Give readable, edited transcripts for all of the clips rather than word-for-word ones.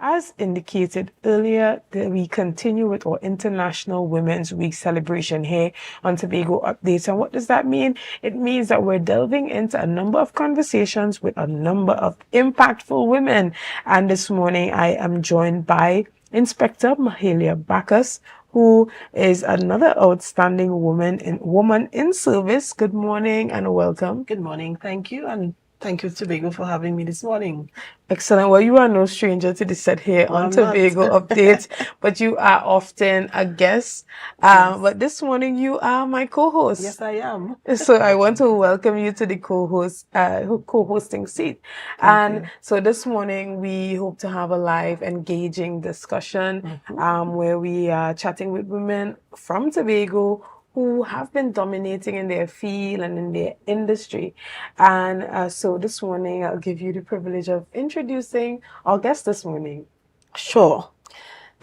As indicated earlier, we continue with our International Women's Week celebration here on Tobago Updates. And what does that mean? It means that we're delving into a number of conversations with a number of impactful women. And this morning, I am joined by Inspector Mahalia Bacchus, who is another outstanding woman in service. Good morning and welcome. Good morning. Thank you. And thank you, Tobago, for having me this morning. Excellent. Well, you are no stranger to the set here on Tobago Updates, but you are often a guest. Yes. But this morning you are my co-host. Yes, I am. So I want to welcome you to the co-hosting seat. So this morning we hope to have a live, engaging discussion where we are chatting with women from Tobago who have been dominating in their field and in their industry. And so this morning, I'll give you the privilege of introducing our guest this morning. Sure.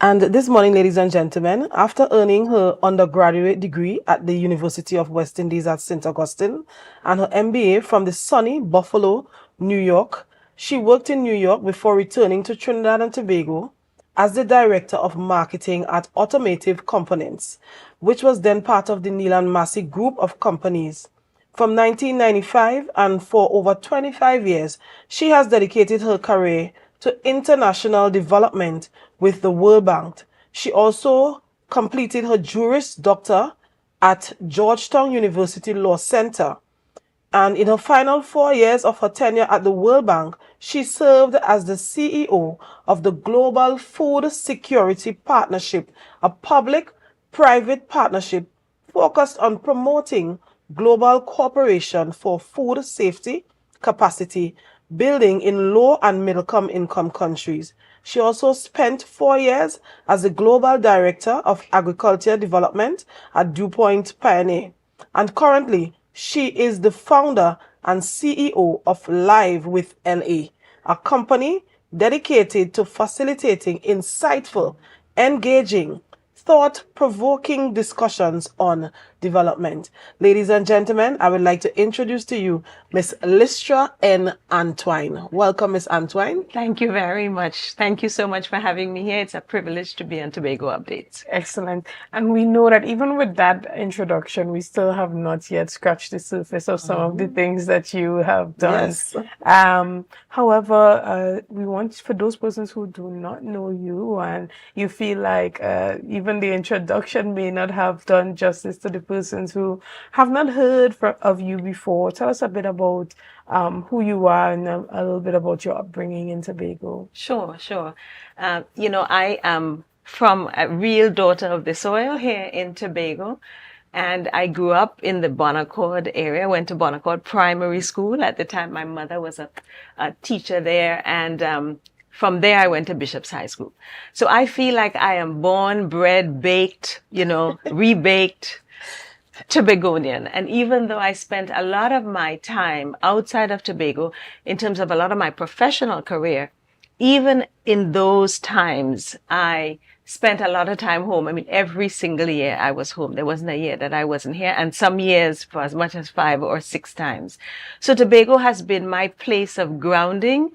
And this morning, ladies and gentlemen, after earning her undergraduate degree at the University of West Indies at St. Augustine and her MBA from the sunny Buffalo, New York, she worked in New York before returning to Trinidad and Tobago as the Director of Marketing at Automotive Components, which was then part of the Neil & Massey Group of companies. From 1995 and for over 25 years, she has dedicated her career to international development with the World Bank. She also completed her Juris Doctor at Georgetown University Law Center. And in her final 4 years of her tenure at the World Bank, she served as the CEO of the Global Food Security Partnership, a public-private partnership focused on promoting global cooperation for food safety capacity building in low and middle income countries. She also spent 4 years as the Global Director of Agriculture Development at DuPont Pioneer. And currently, she is the founder and CEO of Live with LA, a company dedicated to facilitating insightful, engaging, thought-provoking discussions on development. Ladies and gentlemen, I would like to introduce to you Miss Lystra Antoine. Welcome, Miss Antoine. Thank you very much. Thank you so much for having me here. It's a privilege to be on Tobago Updates. Excellent. And we know that even with that introduction, we still have not yet scratched the surface of some of the things that you have done. Yes. However, we want, for those persons who do not know you and you feel like even the introduction may not have done justice to the persons who have not heard of you before, tell us a bit about who you are and a little bit about your upbringing in Tobago. Sure. I am from a real daughter of the soil here in Tobago. And I grew up in the Bonaccord area, went to Bonaccord Primary School. At the time, my mother was a teacher there. And from there, I went to Bishop's High School. So I feel like I am born, bred, baked, rebaked Tobagonian. And even though I spent a lot of my time outside of Tobago, in terms of a lot of my professional career, even in those times, I spent a lot of time home. I mean, every single year I was home. There wasn't a year that I wasn't here, and some years for as much as 5 or 6 times. So Tobago has been my place of grounding.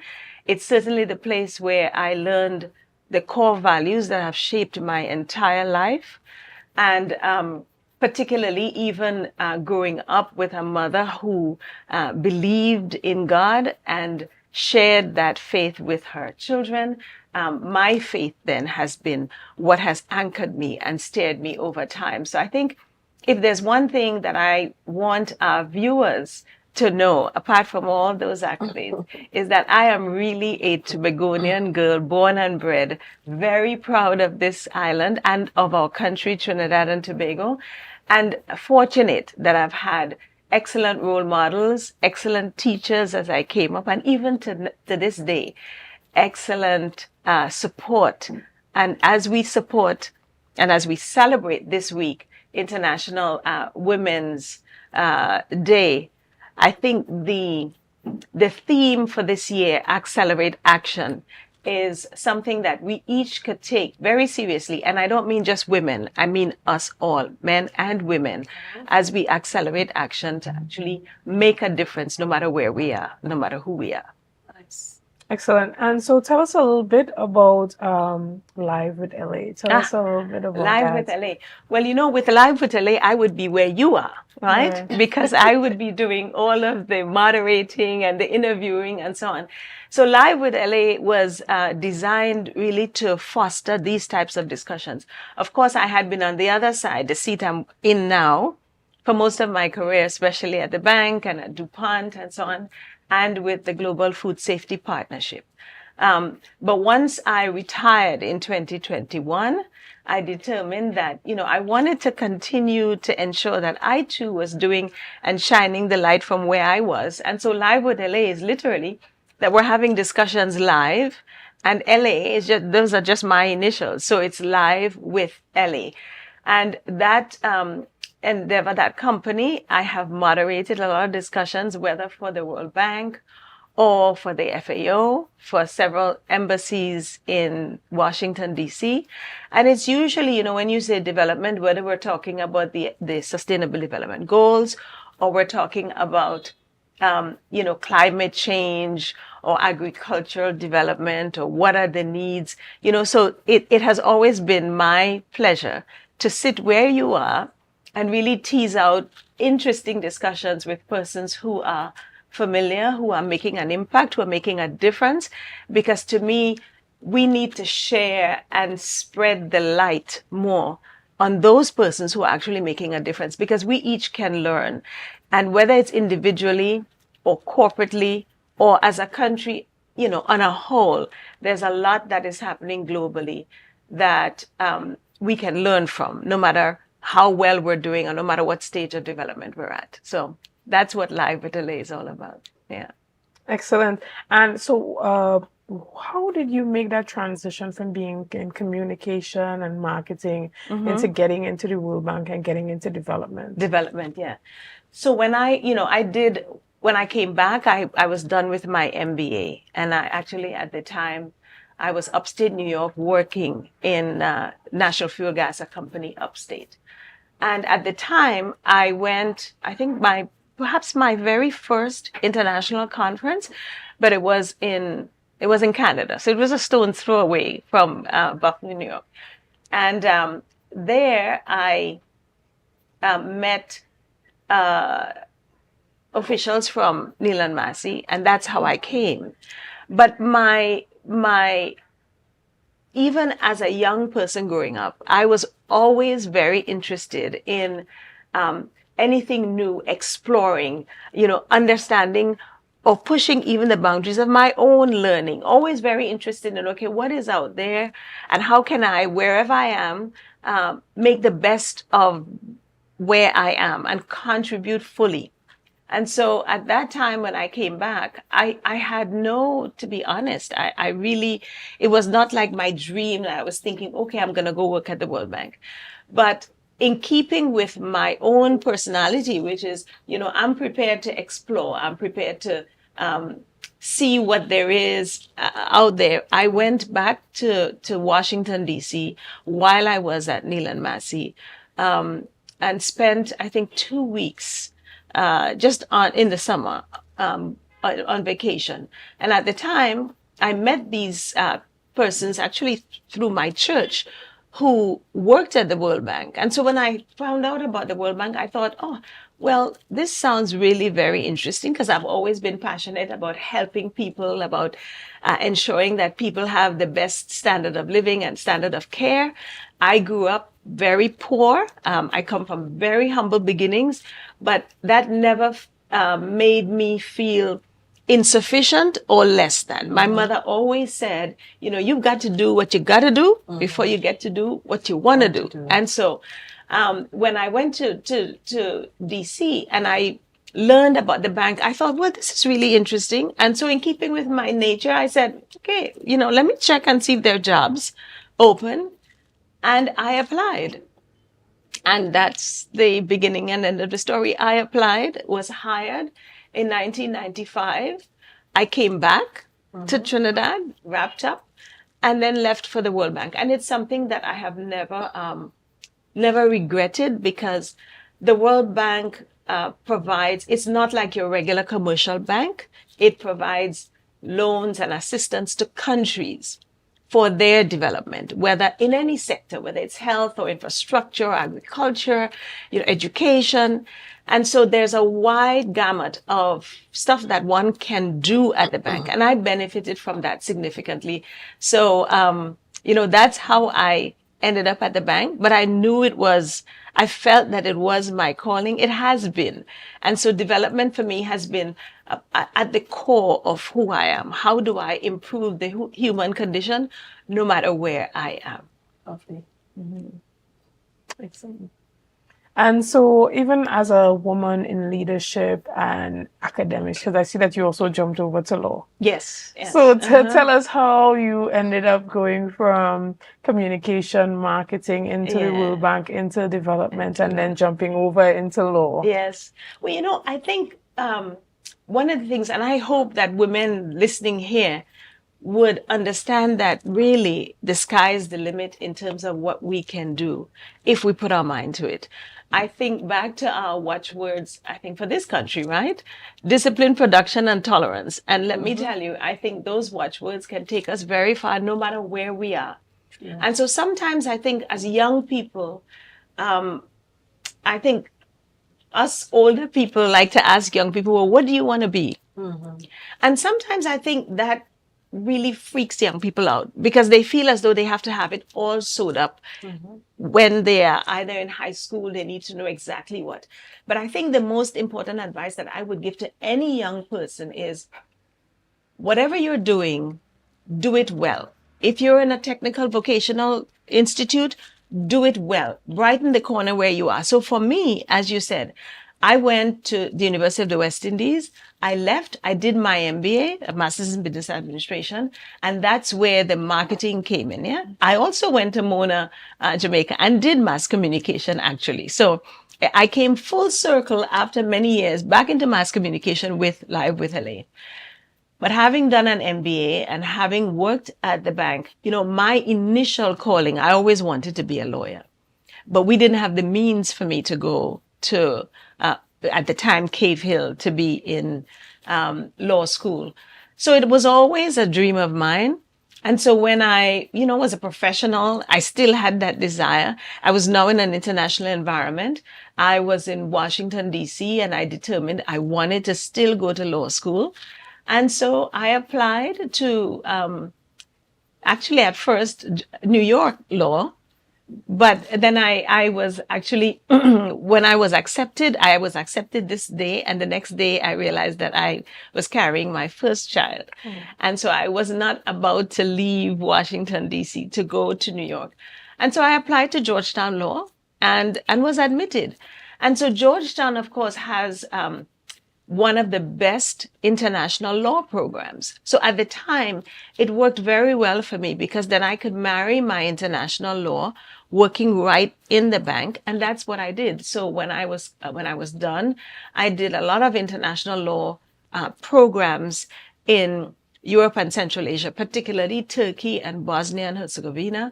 It's certainly the place where I learned the core values that have shaped my entire life. And particularly even growing up with a mother who believed in God and shared that faith with her children. My faith then has been what has anchored me and steered me over time. So I think if there's one thing that I want our viewers to know, apart from all those accolades, is that I am really a Tobagonian girl, born and bred, very proud of this island and of our country, Trinidad and Tobago, and fortunate that I've had excellent role models, excellent teachers as I came up, and even to this day, excellent support. And as we support and as we celebrate this week, International Women's Day, I think the theme for this year, Accelerate Action, is something that we each could take very seriously. And I don't mean just women. I mean us all, men and women, as we accelerate action to actually make a difference no matter where we are, no matter who we are. Nice. Excellent. And so tell us a little bit about Live with LA. Tell us Ah, a little bit about Live with that. LA. Well, with Live with LA, I would be where you are, right? Right. Because I would be doing all of the moderating and the interviewing and so on. So Live with LA was designed really to foster these types of discussions. Of course, I had been on the other side, the seat I'm in now, for most of my career, especially at the bank and at DuPont and so on, and with the Global Food Safety Partnership. But once I retired in 2021, I determined that, I wanted to continue to ensure that I too was doing and shining the light from where I was. And so Live with LA is literally that we're having discussions live, and LA is just, those are just my initials. So it's Live with LA. And that, endeavor, that company, I have moderated a lot of discussions, whether for the World Bank or for the FAO, for several embassies in Washington, D.C. And it's usually, when you say development, whether we're talking about the Sustainable Development Goals, or we're talking about, climate change or agricultural development, or what are the needs, so it has always been my pleasure to sit where you are and really tease out interesting discussions with persons who are familiar, who are making an impact, who are making a difference. Because to me, we need to share and spread the light more on those persons who are actually making a difference, because we each can learn. And whether it's individually or corporately or as a country, on a whole, there's a lot that is happening globally that we can learn from, no matter how well we're doing or no matter what stage of development we're at. So that's what Live with LA is all about. Yeah. Excellent. And so how did you make that transition from being in communication and marketing into getting into the World Bank and getting into development? Development, yeah. So when when I came back, I was done with my MBA. And I actually, at the time, I was upstate New York working in National Fuel Gas, a company upstate. And at the time, I went, I think perhaps my very first international conference, but it was in Canada. So it was a stone's throw away from Buffalo, New York. And there I met officials from Neil and Massey, and that's how I came. But my even as a young person growing up, I was always very interested in anything new, exploring, understanding or pushing even the boundaries of my own learning. Always very interested in, okay, what is out there and how can I, wherever I am, make the best of where I am and contribute fully. And so at that time when I came back, I had to be honest, I really, it was not like my dream that I was thinking, okay, I'm going to go work at the World Bank. But in keeping with my own personality, which is, I'm prepared to explore, I'm prepared to see what there is out there. I went back to Washington, D.C. while I was at Neil and Massey, and spent, I think, 2 weeks just in the summer on vacation. And at the time, I met these persons actually through my church who worked at the World Bank. And so when I found out about the World Bank, I thought, oh, well, this sounds really very interesting, because I've always been passionate about helping people, about ensuring that people have the best standard of living and standard of care. I grew up very poor. I come from very humble beginnings, but that never made me feel insufficient or less than. My mother always said, you've got to do what you got to do before you get to do what you want to do. And so when I went to DC and I learned about the bank, I thought, well, this is really interesting. And so in keeping with my nature, I said, okay, let me check and see if there are jobs open. And I applied. And that's the beginning and end of the story. I applied, was hired in 1995. I came back to Trinidad, wrapped up, and then left for the World Bank. And it's something that I have never regretted, because the World Bank provides, it's not like your regular commercial bank. It provides loans and assistance to countries for their development, whether in any sector, whether it's health or infrastructure, agriculture, education. And so there's a wide gamut of stuff that one can do at the bank. And I benefited from that significantly. So, that's how I ended up at the bank, but I felt that it was my calling. It has been. And so development for me has been at the core of who I am. How do I improve the human condition no matter where I am? Lovely. Excellent. And so even as a woman in leadership and academics, because I see that you also jumped over to law. Yes. So tell us how you ended up going from communication, marketing into the World Bank, into development, and then jumping over into law. Yes. Well, I think one of the things, and I hope that women listening here would understand that really the sky is the limit in terms of what we can do if we put our mind to it. I think back to our watchwords, I think for this country, right? Discipline, production, and tolerance. And let me tell you, I think those watchwords can take us very far no matter where we are. Yeah. And so sometimes I think as young people, I think us older people like to ask young people, well, what do you want to be? And sometimes I think that really freaks young people out because they feel as though they have to have it all sewed up when they are either in high school, they need to know exactly what. But I think the most important advice that I would give to any young person is whatever you're doing, do it well. If you're in a technical vocational institute, do it well. Brighten the corner where you are. So for me, as you said, I went to the University of the West Indies. I left. I did my MBA, a Master's in Business Administration, and that's where the marketing came in. Yeah. I also went to Mona, Jamaica, and did mass communication actually. So I came full circle after many years back into mass communication with Live with Helene. But having done an MBA and having worked at the bank, my initial calling, I always wanted to be a lawyer, but we didn't have the means for me to go to, at the time, Cave Hill to be in law school. So it was always a dream of mine. And so when I, was a professional, I still had that desire. I was now in an international environment. I was in Washington, D.C., and I determined I wanted to still go to law school. And so I applied to, actually at first, New York law. But then I was actually, when I was accepted this day. And the next day I realized that I was carrying my first child. And so I was not about to leave Washington, D.C. to go to New York. And so I applied to Georgetown Law and was admitted. And so Georgetown, of course, has, one of the best international law programs. So at the time, it worked very well for me because then I could marry my international law working right in the bank. And that's what I did. So when I was done, I did a lot of international law programs in Europe and Central Asia, particularly Turkey and Bosnia and Herzegovina.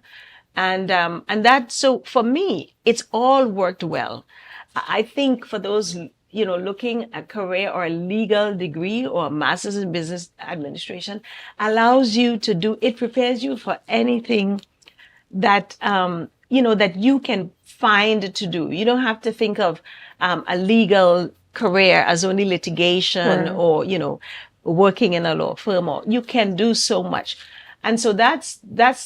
And that, so for me, it's all worked well. I think for those looking at career or a legal degree or a master's in business administration allows you to do, it prepares you for anything that, that you can find to do. You don't have to think of a legal career as only litigation or, working in a law firm, or you can do so much. And so that's,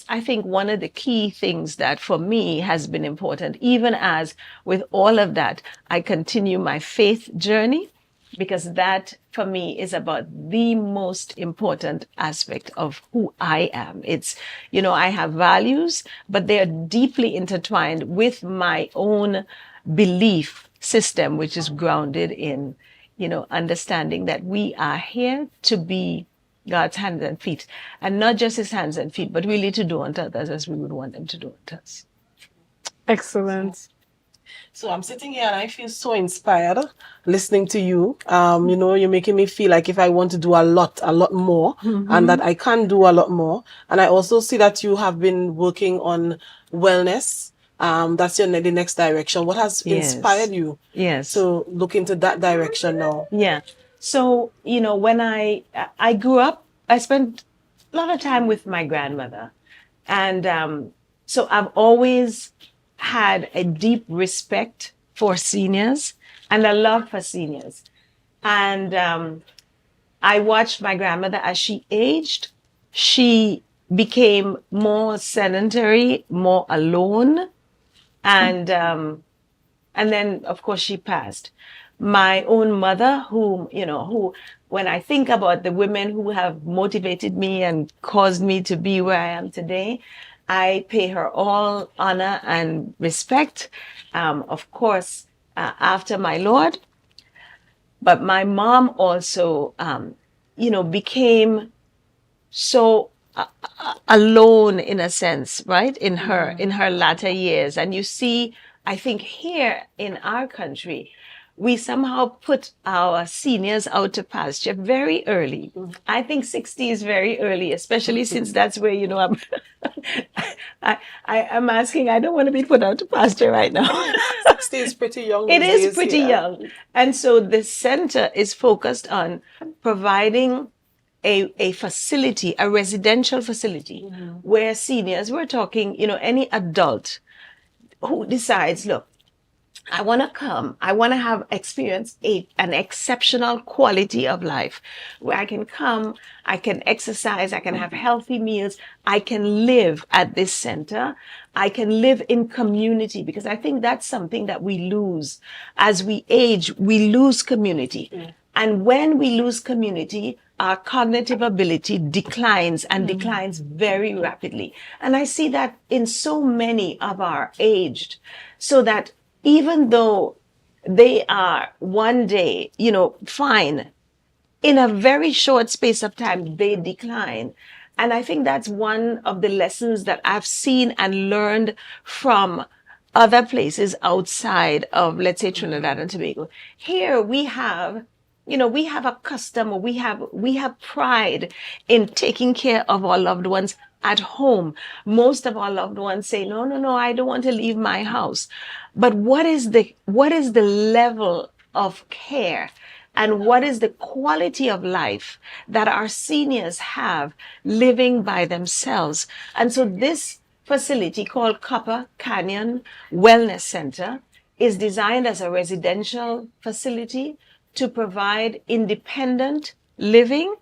I think, one of the key things that for me has been important, even as with all of that, I continue my faith journey, because that for me is about the most important aspect of who I am. It's, I have values, but they're deeply intertwined with my own belief system, which is grounded in, understanding that we are here to be God's hands and feet, and not just his hands and feet, but really to do unto others as we would want them to do unto us. Excellent. So I'm sitting here and I feel so inspired listening to you. You're making me feel like if I want to do a lot more, and that I can do a lot more. And I also see that you have been working on wellness. That's the next direction. What has inspired you? Yes. So look into that direction now. Yeah. So, when I grew up I spent a lot of time with my grandmother. And so I've always had a deep respect for seniors and a love for seniors. And I watched my grandmother as she aged. She became more sedentary, more alone. And then, of course, she passed. My own mother, who, when I think about the women who have motivated me and caused me to be where I am today, I pay her all honor and respect. Of course, after my Lord. But my mom also, became so alone in a sense, right? In her latter years. And you see, I think here in our country, we somehow put our seniors out to pasture very early. I think 60 is very early, especially since that's where, I'm asking, I don't want to be put out to pasture right now. 60 is pretty young. It is pretty young. And so the center is focused on providing a facility, a residential facility, where seniors, we're talking, any adult who decides, look, I want to come, I want to have experience an exceptional quality of life where I can come, I can exercise, I can have healthy meals, I can live at this center, I can live in community, because I think that's something that we lose. As we age, we lose community. And when we lose community, our cognitive ability declines and declines very rapidly. And I see that in so many of our aged, so that even though they are one day, fine, in a very short space of time, they decline. And I think that's one of the lessons that I've seen and learned from other places outside of, let's say, Trinidad and Tobago. Here we have a custom, or we have pride in taking care of our loved ones at home. Most of our loved ones say, no, I don't want to leave my house. But what is the level of care and what is the quality of life that our seniors have living by themselves? And so this facility called Copper Canyon Wellness Center is designed as a residential facility to provide independent living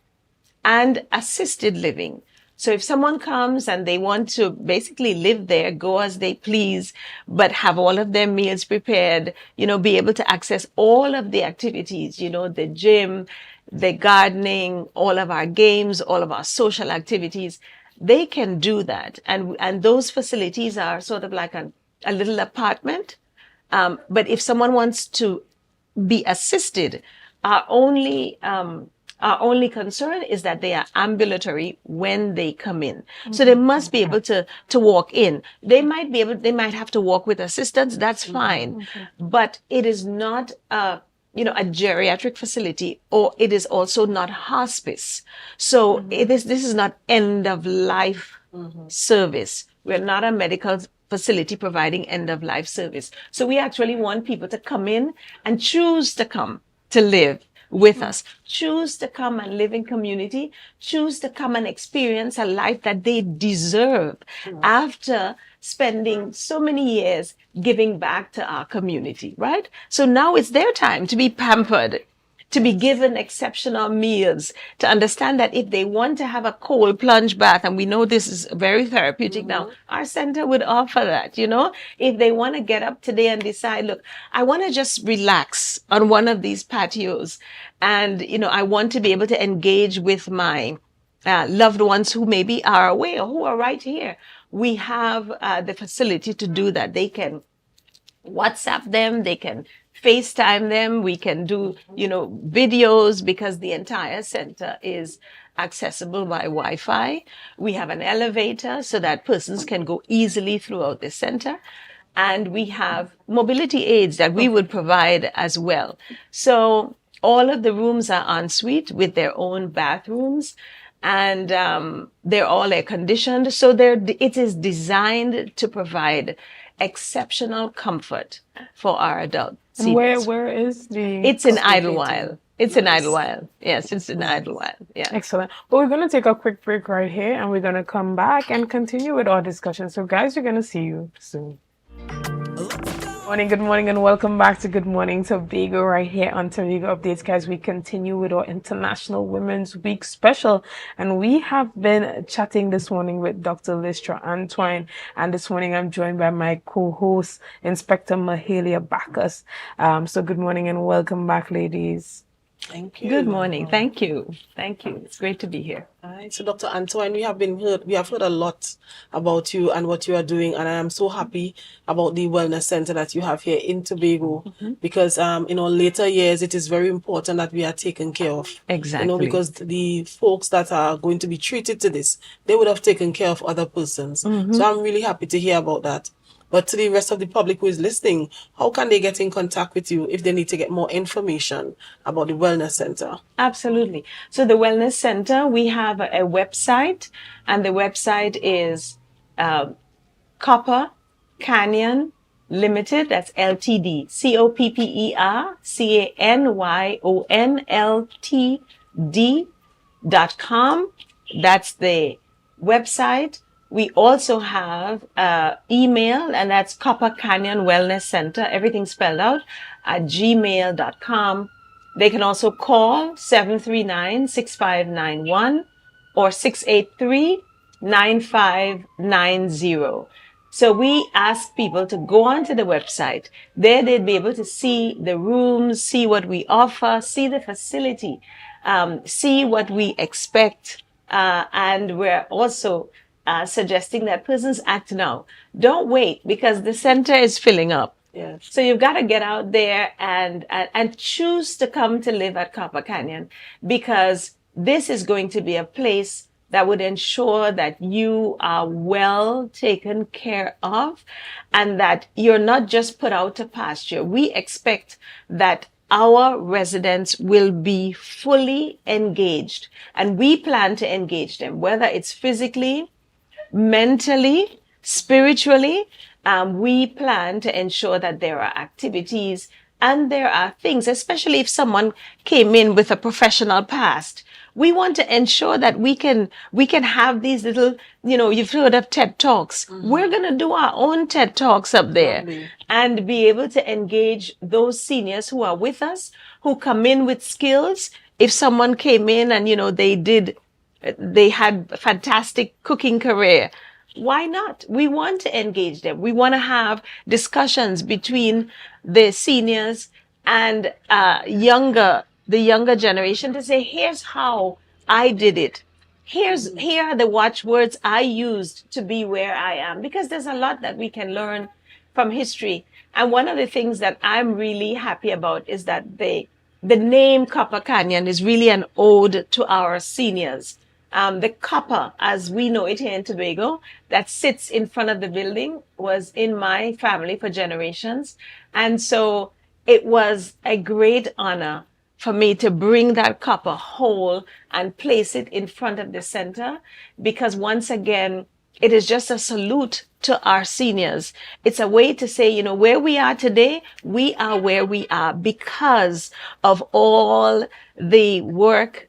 and assisted living. So if someone comes and they want to basically live there, go as they please, but have all of their meals prepared, be able to access all of the activities, the gym, the gardening, all of our games, all of our social activities, they can do that. And those facilities are sort of like a little apartment. But if someone wants to be assisted, our only concern is that they are ambulatory when they come in. So they must be able to walk in. They might have to walk with assistance. That's fine. But it is not a geriatric facility, or it is also not hospice. So this is not end of life service. We're not a medical facility providing end of life service. So we actually want people to come in and choose to come to live with us, choose to come and live in community, choose to come and experience a life that they deserve after spending so many years giving back to our community, right? So now it's their time to be pampered, to be given exceptional meals, to understand that if they want to have a cold plunge bath, and we know this is very therapeutic now, our center would offer that, if they want to get up today and decide, look, I want to just relax on one of these patios, and, I want to be able to engage with my loved ones who maybe are away or who are right here. We have the facility to do that. They can WhatsApp them, they can FaceTime them, we can do, videos, because the entire center is accessible by Wi-Fi. We have an elevator so that persons can go easily throughout the center. And we have mobility aids that we would provide as well. So all of the rooms are en suite with their own bathrooms, and they're all air conditioned. So it is designed to provide exceptional comfort for our adult seniors. And where is the? It's in Idlewild. It's in Idlewild. Yes, it's in Idlewild. Yeah. Excellent. Well, we're going to take a quick break right here and we're going to come back and continue with our discussion. So, guys, we're going to see you soon. Good morning, and welcome back to Good Morning Tobago right here on Tobago Updates, guys. We continue with our International Women's Week special, and we have been chatting this morning with Dr. Lystra Antoine, and this morning I'm joined by my co-host, Inspector Mahalia Bacchus. So good morning and welcome back, ladies. Thank you. Good morning. Thank you. Thank you. It's great to be here. All right. So, Dr. Antoine, we have heard a lot about you and what you are doing, and I am so happy about the wellness center that you have here in Tobago, because in our later years, it is very important that we are taken care of. Exactly. Because the folks that are going to be treated to this, they would have taken care of other persons. So I'm really happy to hear about that. But to the rest of the public who is listening, how can they get in contact with you if they need to get more information about the Wellness Center? Absolutely. So the Wellness Center, we have a website, and the website is Copper Canyon Limited, that's LTD, COPPERCANYONLTD.com. That's the website. We also have email, and that's Copper Canyon Wellness Center, everything spelled out, at gmail.com. They can also call 739-6591 or 683-9590. So we ask people to go onto the website. There they'd be able to see the rooms, see what we offer, see the facility, see what we expect. And we're also suggesting that persons act now. Don't wait, because the center is filling up. Yes. So you've got to get out there and choose to come to live at Copper Canyon, because this is going to be a place that would ensure that you are well taken care of and that you're not just put out to pasture. We expect that our residents will be fully engaged, and we plan to engage them, whether it's physically, mentally, spiritually. We plan to ensure that there are activities and there are things, especially if someone came in with a professional past. We want to ensure that we can have these little, you've heard of TED Talks. We're going to do our own TED Talks up there and be able to engage those seniors who are with us, who come in with skills. If someone came in and, they had a fantastic cooking career, why not? We want to engage them. We want to have discussions between the seniors and the younger generation to say, here's how I did it. Here are the watchwords I used to be where I am, because there's a lot that we can learn from history. And one of the things that I'm really happy about is that the name Copper Canyon is really an ode to our seniors. The copper, as we know it here in Tobago, that sits in front of the building was in my family for generations. And so it was a great honor for me to bring that copper whole and place it in front of the center, because once again, it is just a salute to our seniors. It's a way to say, where we are today, we are where we are because of all the work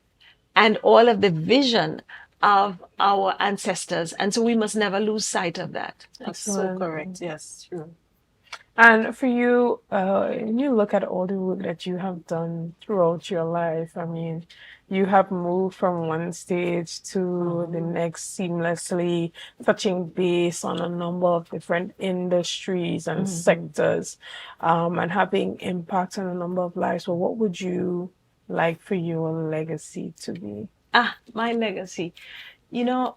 and all of the vision of our ancestors. And so we must never lose sight of that. That's so correct. Yes, true. And for you, when you look at all the work that you have done throughout your life, I mean, you have moved from one stage to the next seamlessly, touching base on a number of different industries and sectors, and having impact on a number of lives. So what would you like for your legacy to be? My legacy. That's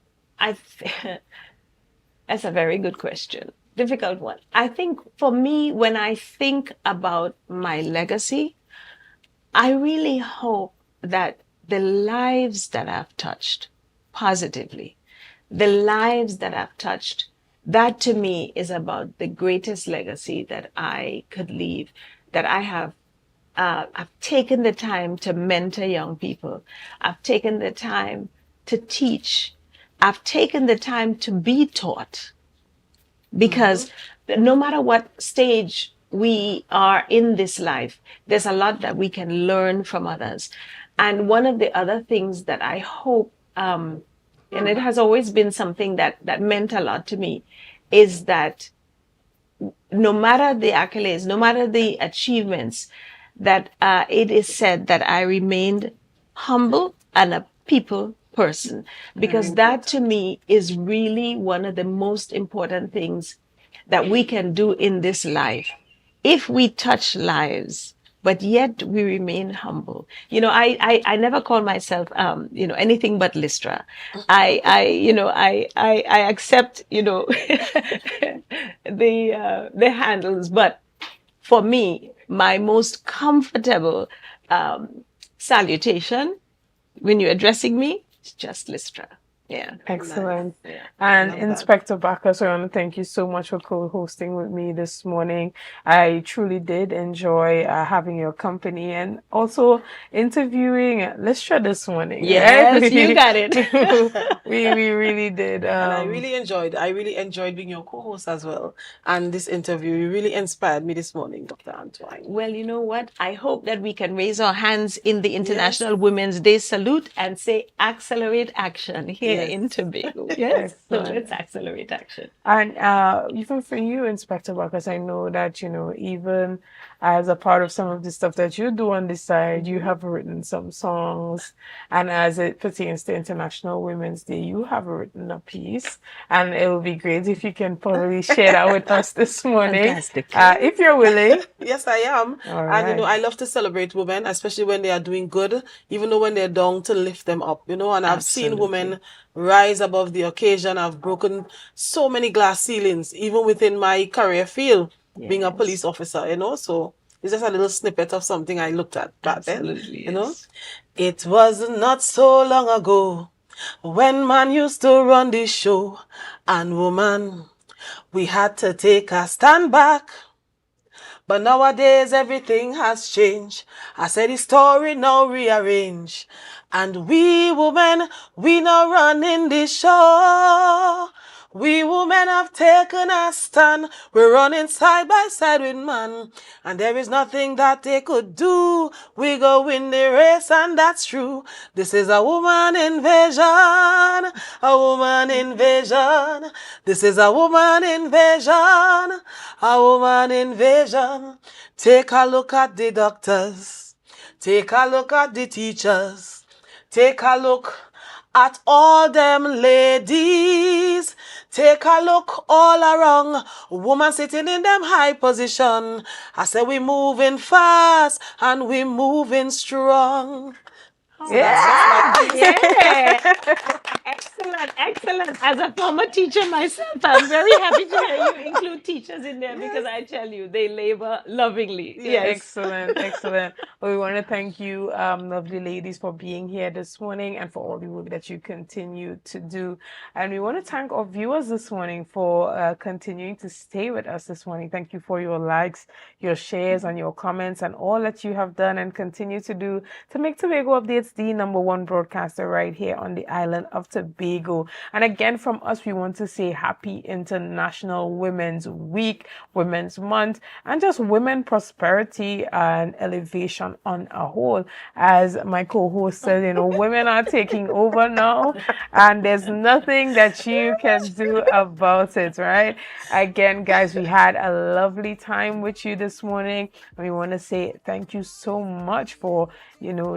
a very good question. Difficult one. I think for me, when I think about my legacy, I really hope that the lives that I've touched positively, the lives that I've touched, that to me is about the greatest legacy that I could leave, that I have. I've taken the time to mentor young people. I've taken the time to teach. I've taken the time to be taught. Because no matter what stage we are in this life, there's a lot that we can learn from others. And one of the other things that I hope, and it has always been something that meant a lot to me, is that no matter the accolades, no matter the achievements, that it is said that I remained humble and a people person, because that to me is really one of the most important things that we can do in this life. If we touch lives, but yet we remain humble. I never call myself, anything but Lystra. I accept, the handles, but for me, my most comfortable salutation when you're addressing me is just Lystra. Yeah. Excellent. Nice. Yeah. And love that. Inspector Bacchus, I want to thank you so much for co-hosting with me this morning. I truly did enjoy having your company and also interviewing Lystra this morning. Yes, right? you got it. we really did. And I really enjoyed being your co-host as well. And this interview, you really inspired me this morning, Dr. Antoine. Well, you know what? I hope that we can raise our hands in the International Women's Day salute and say accelerate action here in Tobago. Yes, so Excellent. let's accelerate action. And even for you, Inspector Bacchus, I know that, even as a part of some of the stuff that you do on the side, you have written some songs. And as it pertains to International Women's Day, you have written a piece. And it will be great if you can probably share that with us this morning. Fantastic. If you're willing. Yes, I am. All And, right. I love to celebrate women, especially when they are doing good, even though when they're down, to lift them up, and I've seen women rise above the occasion. I've broken so many glass ceilings, even within my career field, being a police officer, so it's just a little snippet of something I looked at back Absolutely, then, yes. It was not so long ago when man used to run this show, and woman, we had to take a stand back. But nowadays everything has changed. I said the story now rearrange. And we women, we now running the show. We women have taken a stand. We're running side by side with man. And there is nothing that they could do. We go win the race, and that's true. This is a woman invasion. A woman invasion. This is a woman invasion. A woman invasion. Take a look at the doctors. Take a look at the teachers. Take a look at all them ladies. Take a look all around. Woman sitting in them high position. I say we moving fast and we moving strong. Yeah. Excellent. As a former teacher myself, I'm very happy to hear you include teachers in there because I tell you, they labor lovingly. Yes. Excellent. Well, we want to thank you, lovely ladies, for being here this morning and for all the work that you continue to do. And we want to thank our viewers this morning for continuing to stay with us this morning. Thank you for your likes, your shares, and your comments, and all that you have done and continue to do to make Tobago Updates the #1 broadcaster right here on the island of Tobago. And again, from us, we want to say happy International Women's Week, Women's Month, and just women prosperity and elevation on a whole. As my co-host said, women are taking over now, and there's nothing that you can do about it, right? Again, guys, we had a lovely time with you this morning, and we want to say thank you so much for,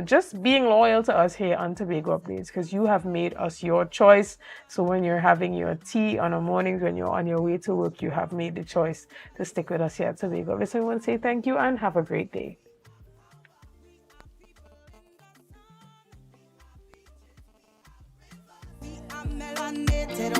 just being loyal to us here on Tobago Updates, because you have made us your choice. So when you're having your tea on a morning, when you're on your way to work, you have made the choice to stick with us here at Tobago Updates. So we want to say thank you and have a great day. I'm melanated,